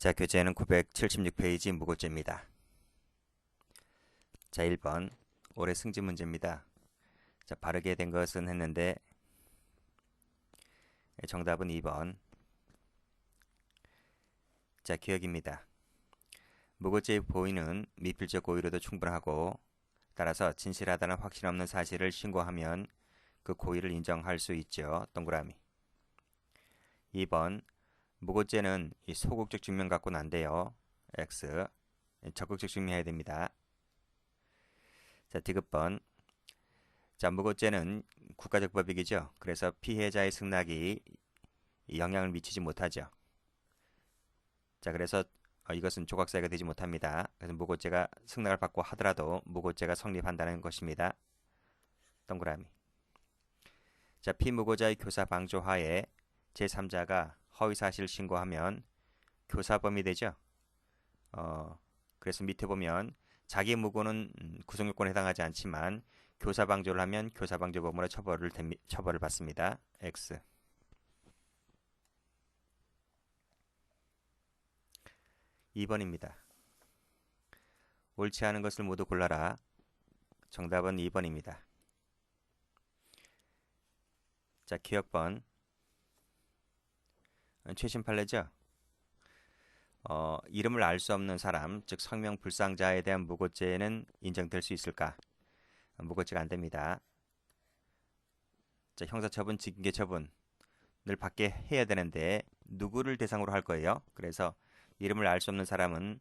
자, 교재는 976페이지 무고죄입니다. 자, 1번. 올해 승진 문제입니다. 자, 바르게 된 것은 했는데 정답은 2번. 자, 기억입니다. 무고죄의 고의는 미필적 고의로도 충분하고 따라서 진실하다는 확신 없는 사실을 신고하면 그 고의를 인정할 수 있죠. 동그라미. 2번. 무고죄는 이 소극적 증명 갖고는 안 돼요. X. 적극적 증명해야 됩니다. 자, 디귿번. 자, 무고죄는 국가적 법익이죠. 그래서 피해자의 승낙이 영향을 미치지 못하죠. 자, 그래서 이것은 조각사유가 되지 못합니다. 그래서 무고죄가 승낙을 받고 하더라도 무고죄가 성립한다는 것입니다. 동그라미. 자, 피무고자의 교사 방조하에 제3자가 허위사실 신고하면 교사범이 되죠. 그래서 밑에 보면 자기 무고는 구속요건에 해당하지 않지만 교사 방조를 하면 교사 방조범으로 처벌을 받습니다. X. 2번입니다. 옳지 않은 것을 모두 골라라. 정답은 2번입니다. 자, 기억번. 최신 판례죠. 이름을 알 수 없는 사람, 즉 성명 불상자에 대한 무고죄는 인정될 수 있을까? 무고죄가 안 됩니다. 자, 형사처분, 징계처분을 받게 해야 되는데 누구를 대상으로 할 거예요? 그래서 이름을 알 수 없는 사람은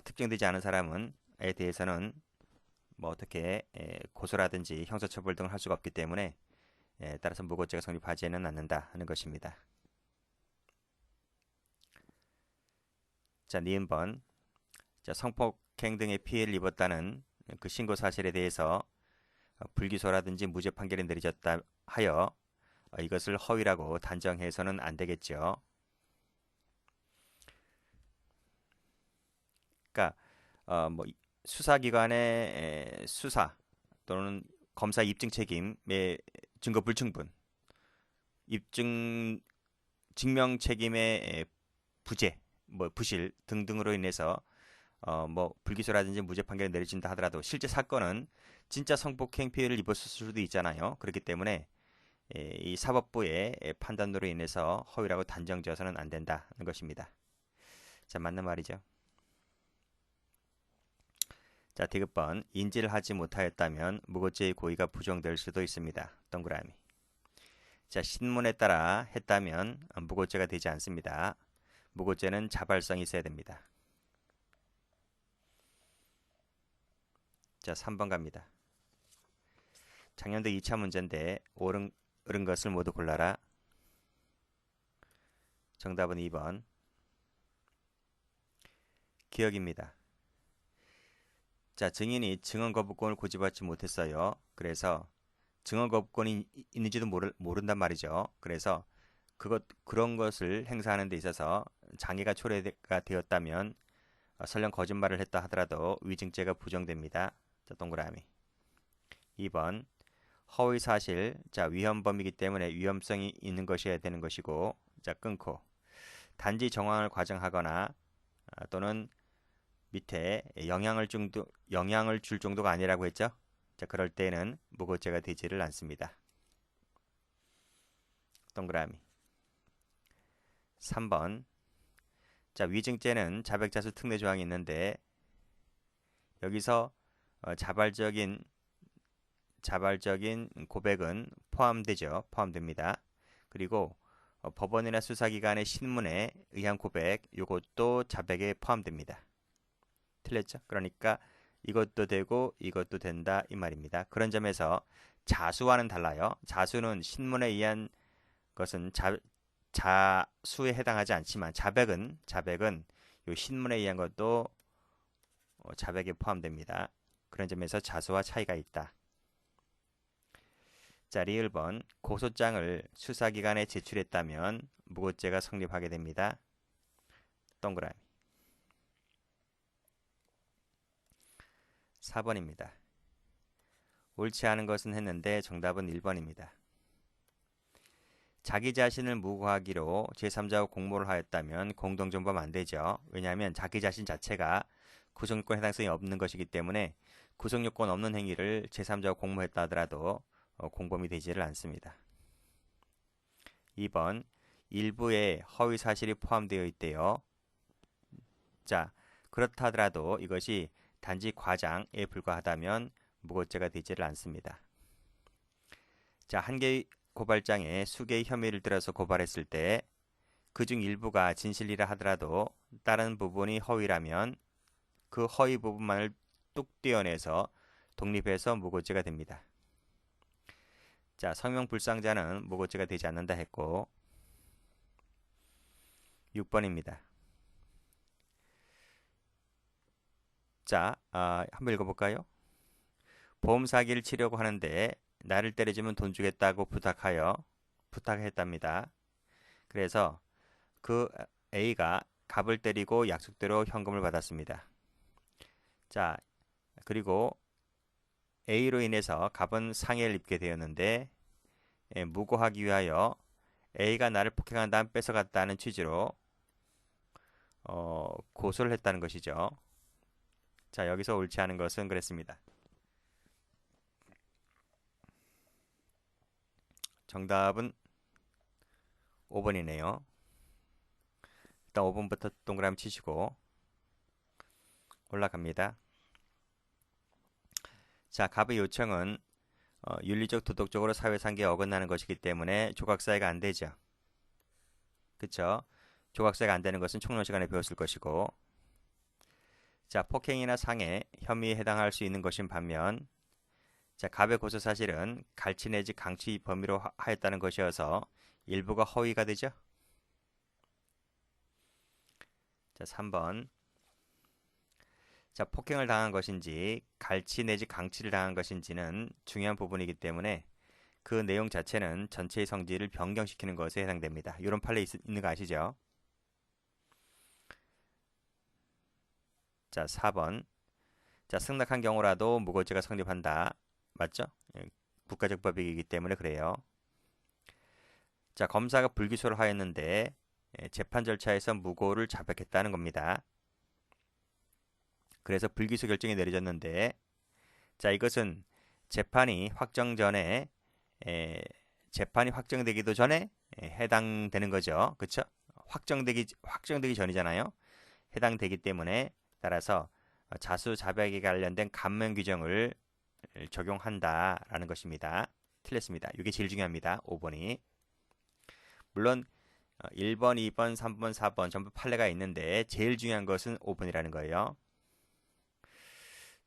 특정되지 않은 사람은에 대해서는 뭐 어떻게 고소라든지 형사처벌 등을 할 수가 없기 때문에 따라서 무고죄가 성립하지는 않는다 하는 것입니다. 자, 니은번. 자, 성폭행 등의 피해를 입었다는 그 신고 사실에 대해서 불기소라든지 무죄 판결이 내려졌다 하여 이것을 허위라고 단정해서는 안 되겠죠. 그러니까 뭐 수사기관의 수사 또는 검사 입증 책임의 증거 불충분, 입증 증명 책임의 부재, 뭐 부실 등등으로 인해서 뭐 불기소라든지 무죄 판결이 내려진다 하더라도 실제 사건은 진짜 성폭행 피해를 입었을 수도 있잖아요. 그렇기 때문에 이 사법부의 판단으로 인해서 허위라고 단정지어서는 안 된다는 것입니다. 자, 맞는 말이죠. 자, 디귿번. 인지를 하지 못하였다면 무고죄의 고의가 부정될 수도 있습니다. 동그라미. 자, 신문에 따라 했다면 무고죄가 되지 않습니다. 무고죄는 자발성이 있어야 됩니다. 자, 3번 갑니다. 작년도 2차 문제인데 옳은 것을 모두 골라라. 정답은 2번. 기억입니다. 자, 증인이 증언 거부권을 고집하지 못했어요. 그래서 증언 거부권이 있는지도 모른단 말이죠. 그래서 그런 것을 행사하는 데 있어서 장애가 초래가 되었다면 설령 거짓말을 했다 하더라도 위증죄가 부정됩니다. 자, 동그라미. 2번. 허위 사실. 자, 위헌범이기 때문에 위험성이 있는 것이어야 되는 것이고, 자, 끊고. 단지 정황을 과장하거나 또는 밑에 영향을 줄 정도가 아니라고 했죠. 자, 그럴 때는 무고죄가 되지를 않습니다. 동그라미. 3번. 자, 위증죄는 자백자수 특례 조항이 있는데 여기서 자발적인 고백은 포함됩니다. 그리고 법원이나 수사기관의 신문에 의한 고백, 이것도 자백에 포함됩니다. 틀렸죠? 그러니까 이것도 되고 이것도 된다 이 말입니다. 그런 점에서 자수와는 달라요. 자수는 신문에 의한 것은 자수에 해당하지 않지만 자백은 요 신문에 의한 것도 자백에 포함됩니다. 그런 점에서 자수와 차이가 있다. 자, 리을번. 고소장을 수사기관에 제출했다면 무고죄가 성립하게 됩니다. 동그라미. 4번입니다. 옳지 않은 것은 했는데 정답은 1번입니다. 자기 자신을 무고하기로 제3자와 공모를 하였다면 공동정범 안 되죠. 왜냐하면 자기 자신 자체가 구속요건 해당성이 없는 것이기 때문에 구속요건 없는 행위를 제3자와 공모했다 하더라도 공범이 되지를 않습니다. 2번 일부에 허위 사실이 포함되어 있대요. 자, 그렇다 하더라도 이것이 단지 과장에 불과하다면 무고죄가 되지를 않습니다. 자, 한 개의 고발장에 수개의 혐의를 들어서 고발했을 때 그중 일부가 진실이라 하더라도 다른 부분이 허위라면 그 허위 부분만을 뚝 떼어내서 독립해서 무고죄가 됩니다. 자, 성명불상자는 무고죄가 되지 않는다 했고 6번입니다. 자, 한번 읽어볼까요? 보험 사기를 치려고 하는데 나를 때려주면 돈 주겠다고 부탁했답니다. 그래서 그 A가 갑을 때리고 약속대로 현금을 받았습니다. 자, 그리고 A로 인해서 갑은 상해를 입게 되었는데 무고하기 위하여 A가 나를 폭행한 다음 뺏어갔다는 취지로 고소를 했다는 것이죠. 자, 여기서 옳지 않은 것은 그랬습니다. 정답은 5번이네요. 일단 5번부터 동그라미 치시고 올라갑니다. 자, 갑의 요청은 윤리적, 도덕적으로 사회상계에 어긋나는 것이기 때문에 조각사유가 안 되죠. 그쵸? 조각사유가 안 되는 것은 총론 시간에 배웠을 것이고, 자, 폭행이나 상해, 혐의에 해당할 수 있는 것인 반면, 자, 갑의 고소 사실은 갈치 내지 강치 범위로 하였다는 것이어서 일부가 허위가 되죠. 자, 3번. 자, 폭행을 당한 것인지 갈치 내지 강치를 당한 것인지는 중요한 부분이기 때문에 그 내용 자체는 전체의 성질을 변경시키는 것에 해당됩니다. 이런 판례 있는 거 아시죠? 자, 4번. 자, 승낙한 경우라도 무고죄가 성립한다. 맞죠? 국가적 법이기 때문에 그래요. 자, 검사가 불기소를 하였는데 재판 절차에서 무고를 자백했다는 겁니다. 그래서 불기소 결정이 내려졌는데, 자, 이것은 재판이 확정되기도 전에 해당되는 거죠. 그렇죠? 확정되기 전이잖아요. 해당되기 때문에 따라서 자수자백에 관련된 감면 규정을 적용한다라는 것입니다. 틀렸습니다. 이게 제일 중요합니다. 5번이. 물론 1번, 2번, 3번, 4번 전부 판례가 있는데 제일 중요한 것은 5번이라는 거예요.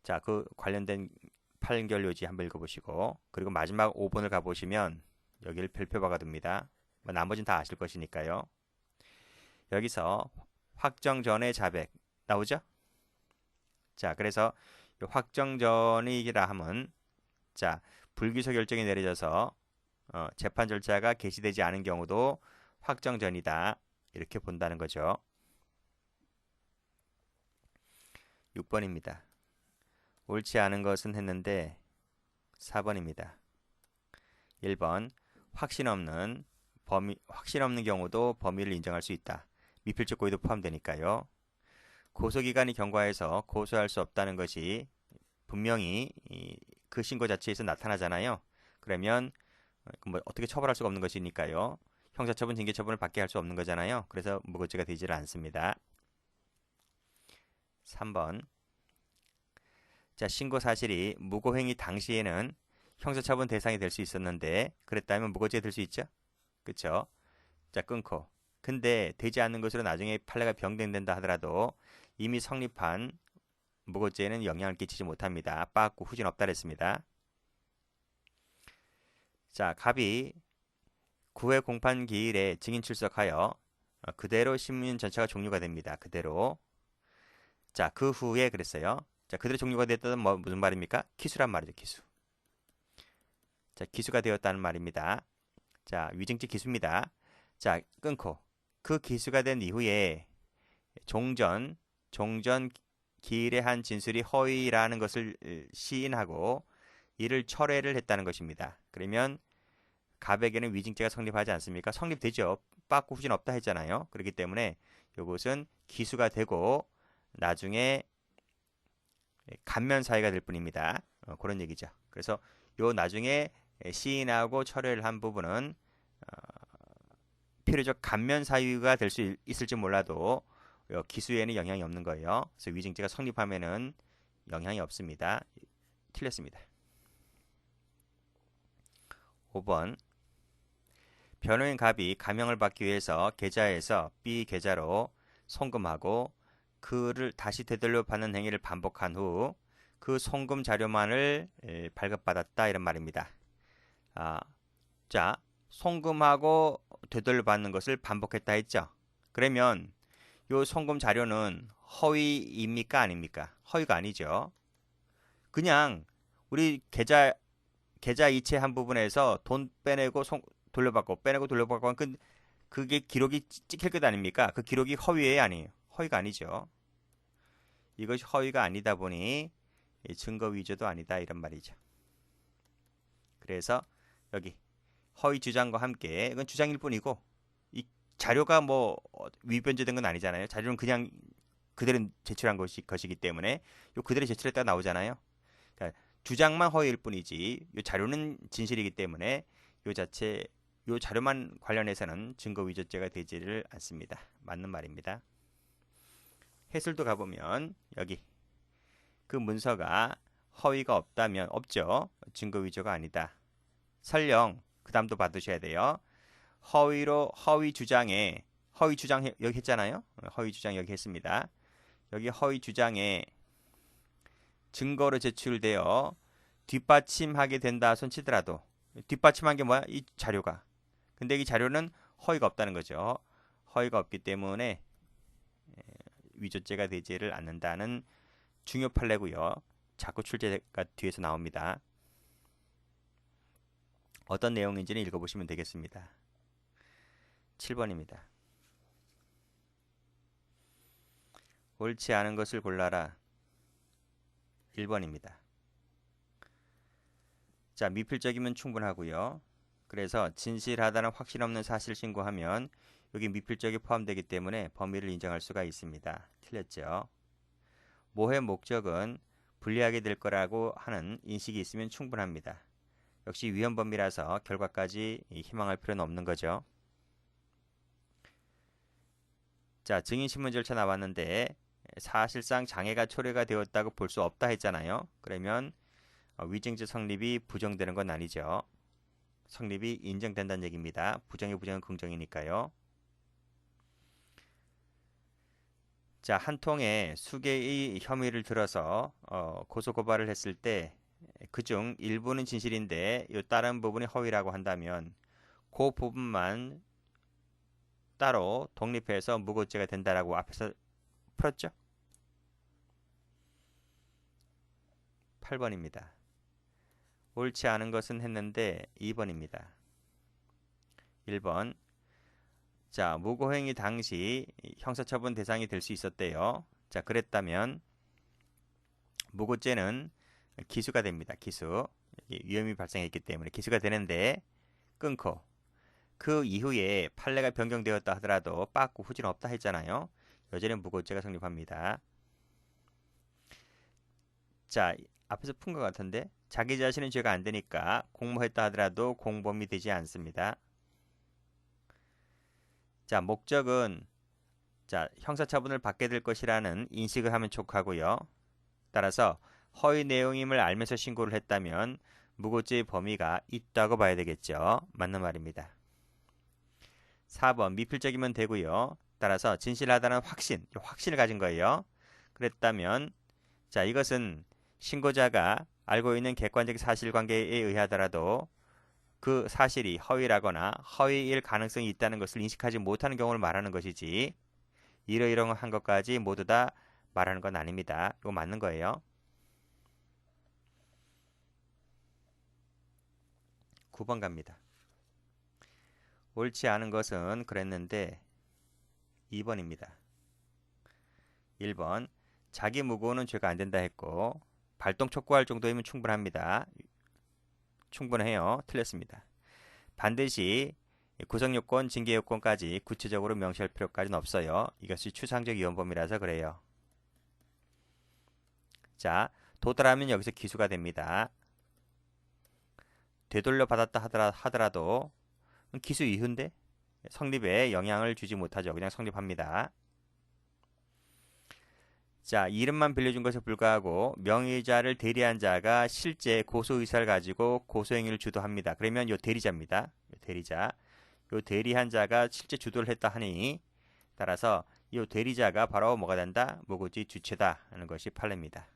자, 그 관련된 판결 요지 한번 읽어보시고, 그리고 마지막 5번을 가보시면 여기를 별표가 됩니다. 나머지는 다 아실 것이니까요. 여기서 확정 전의 자백 나오죠? 자, 그래서 확정 전이라 하면, 자, 불기소 결정이 내려져서 재판 절차가 개시되지 않은 경우도 확정 전이다, 이렇게 본다는 거죠. 6번입니다. 옳지 않은 것은 했는데 4번입니다. 1번 확신 없는 경우도 범위를 인정할 수 있다. 미필적 고의도 포함되니까요. 고소기간이 경과해서 고소할 수 없다는 것이 분명히 그 신고 자체에서 나타나잖아요. 그러면 뭐 어떻게 처벌할 수가 없는 것이니까요. 형사처분, 징계처분을 받게 할 수 없는 거잖아요. 그래서 무고죄가 되지를 않습니다. 3번. 자, 신고 사실이 무고행위 당시에는 형사처분 대상이 될 수 있었는데 그랬다면 무고죄 될 수 있죠? 그쵸? 자, 끊고. 근데 되지 않는 것으로 나중에 판례가 변경된다 하더라도 이미 성립한 무고죄에는 영향을 끼치지 못합니다. 빠꾸 후진 없다 그랬습니다. 자, 갑이 9회 공판 기일에 증인 출석하여 그대로 신문 전체가 종료가 됩니다. 그대로. 자, 그 후에 그랬어요. 자, 그대로 종료가 됐다는 무슨 말입니까? 기수란 말이죠. 기수. 자, 기수가 되었다는 말입니다. 자, 위증죄 기수입니다. 자, 끊고. 그 기수가 된 이후에 종전 기일에 한 진술이 허위라는 것을 시인하고 이를 철회를 했다는 것입니다. 그러면 갑에게는 위증죄가 성립하지 않습니까? 성립되죠. 빠꾸 후진 없다 했잖아요. 그렇기 때문에 이것은 기수가 되고 나중에 간면 사유가 될 뿐입니다. 그런 얘기죠. 그래서 요 나중에 시인하고 철회를 한 부분은 필요적 간면 사유가 될 수 있을지 몰라도 기수에는 영향이 없는 거예요. 그래서 위증죄가 성립하면은 영향이 없습니다. 틀렸습니다. 5번 변호인 갑이 감형을 받기 위해서 계좌에서 B 계좌로 송금하고 그를 다시 되돌려 받는 행위를 반복한 후 그 송금 자료만을 발급받았다 이런 말입니다. 자, 송금하고 되돌려 받는 것을 반복했다 했죠. 그러면 요 송금 자료는 허위입니까 아닙니까? 허위가 아니죠. 그냥 우리 계좌 이체 한 부분에서 돈 빼내고 돌려받고 빼내고 돌려받고 그게 기록이 찍힐 것 아닙니까? 그 기록이 허위예요 아니에요? 허위가 아니죠. 이것이 허위가 아니다 보니 증거 위조도 아니다 이런 말이죠. 그래서 여기 허위 주장과 함께 이건 주장일 뿐이고 이 자료가 뭐 위변조된 건 아니잖아요. 자료는 그냥 그대로 제출한 것이기 때문에 요 그대로 제출했다가 나오잖아요. 그러니까 주장만 허위일 뿐이지 요 자료는 진실이기 때문에 요 자료만 관련해서는 증거 위조죄가 되지를 않습니다. 맞는 말입니다. 해설도 가보면 여기 그 문서가 허위가 없다면 없죠. 증거 위조가 아니다. 설령 그 다음도 받으셔야 돼요. 허위 주장 여기 했잖아요. 허위 주장 여기 했습니다. 여기 허위 주장에 증거로 제출되어 뒷받침하게 된다 손치더라도 뒷받침한 게 뭐야? 이 자료가. 근데 이 자료는 허위가 없다는 거죠. 허위가 없기 때문에 위조죄가 되지를 않는다는 중요 판례고요. 자꾸 출제가 뒤에서 나옵니다. 어떤 내용인지는 읽어보시면 되겠습니다. 7번입니다. 옳지 않은 것을 골라라. 1번입니다. 자, 미필적이면 충분하고요. 그래서 진실하다는 확신 없는 사실 신고하면 여기 미필적이 포함되기 때문에 범위를 인정할 수가 있습니다. 틀렸죠. 모해 목적은 불리하게 될 거라고 하는 인식이 있으면 충분합니다. 역시 위헌 범위라서 결과까지 희망할 필요는 없는 거죠. 자, 증인신문 절차 나왔는데 사실상 장애가 초래가 되었다고 볼 수 없다 했잖아요. 그러면 위증죄 성립이 부정되는 건 아니죠. 성립이 인정된다는 얘기입니다. 부정의 부정은 긍정이니까요. 자, 한 통에 수개의 혐의를 들어서 고소고발을 했을 때 그중 일부는 진실인데 이 다른 부분이 허위라고 한다면 그 부분만 따로 독립해서 무고죄가 된다라고 앞에서 풀었죠? 8번입니다. 옳지 않은 것은 했는데 2번입니다. 1번. 자, 무고행위 당시 형사처분 대상이 될 수 있었대요. 자, 그랬다면 무고죄는 기수가 됩니다. 기수. 위험이 발생했기 때문에 기수가 되는데 끊고 그 이후에 판례가 변경되었다 하더라도 빠꾸 후진 없다 했잖아요. 여전히 무고죄가 성립합니다. 자, 앞에서 푼 것 같은데 자기 자신은 죄가 안 되니까 공모했다 하더라도 공범이 되지 않습니다. 자, 목적은 형사처분을 받게 될 것이라는 인식을 하면 촉하고요. 따라서 허위 내용임을 알면서 신고를 했다면 무고죄의 범위가 있다고 봐야 되겠죠. 맞는 말입니다. 4번 미필적이면 되고요. 따라서 진실하다는 확신을 가진 거예요. 그랬다면 자, 이것은 신고자가 알고 있는 객관적 사실관계에 의하더라도 그 사실이 허위라거나 허위일 가능성이 있다는 것을 인식하지 못하는 경우를 말하는 것이지 이러이러한 것까지 모두 다 말하는 건 아닙니다. 이거 맞는 거예요. 9번 갑니다. 옳지 않은 것은 그랬는데 2번입니다. 1번 자기 무고는 죄가 안 된다 했고 발동 촉구할 정도이면 충분합니다. 충분해요. 틀렸습니다. 반드시 구성요건, 징계요건까지 구체적으로 명시할 필요까지는 없어요. 이것이 추상적 이원범위라서 그래요. 자, 도달하면 여기서 기수가 됩니다. 되돌려 받았다 하더라도 기수 이후인데 성립에 영향을 주지 못하죠. 그냥 성립합니다. 자, 이름만 빌려준 것에 불구하고 명의자를 대리한 자가 실제 고소의사를 가지고 고소행위를 주도합니다. 그러면 요 대리자입니다. 요 대리자. 요 대리한 자가 실제 주도를 했다 하니 따라서 이 대리자가 바로 뭐가 된다? 모구지 주체다 하는 것이 판례입니다.